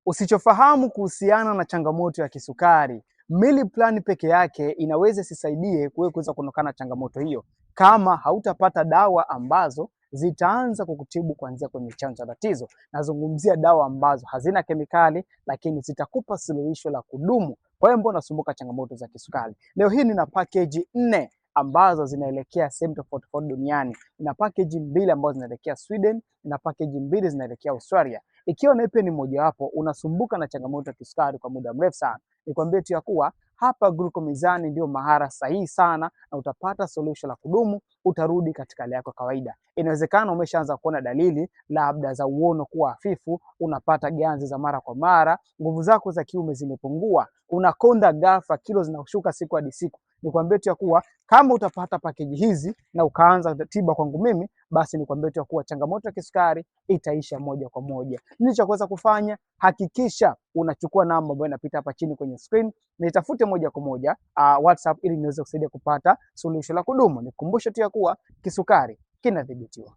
Usichofahamu kuhusiana na changamoto ya kisukari, meal plan peke yake inaweza sisaidie kuweza kuondokana changamoto hiyo kama hautapata dawa ambazo zitaanza kukutibu kuanzia kwenye chanzo cha tatizo. Nazungumzia dawa ambazo hazina kemikali lakini zitakupa suluhisho la kudumu. Kwa hiyo mbona unasumbuka changamoto za kisukari? Leo hii nina package 4 ambazo zinaelekea sehemu tofauti duniani. Nina package 2 ambazo zinaelekea Sweden, na package 2 zinaelekea Australia. Ikiwa na ipi ni mojawapo unasumbuka na changamoto ya kisukari kwa muda mrefu sana, nikwambie tu ya kuwa hapa Glucomizani ndio mahara sahihi sana, na utapata solution la kudumu, utarudi katika hali yako kawaida. Inawezekana umeshaanza kuona dalili labda za uono kuwa hafifu, unapata ganzi za mara kwa mara, nguvu zako za kiume zimepungua, unakonda ghafla, kilo zinashuka siku hadi siku. Nikwambie tu ya kuwa kama utapata package hizi na ukaanza tiba kwangu mimi, basi nikwambie tu ya kuwa changamoto ya kisukari itaisha moja kwa moja. Nini cha kuweza kufanya? Hakikisha unachukua namba ambayo inapita hapa chini kwenye screen, nitafute moja kwa moja WhatsApp ili niweze kusaidia kupata suluhisho la kudumu. Nikukumbushe tu ya kuwa kisukari kinadhibitiwa.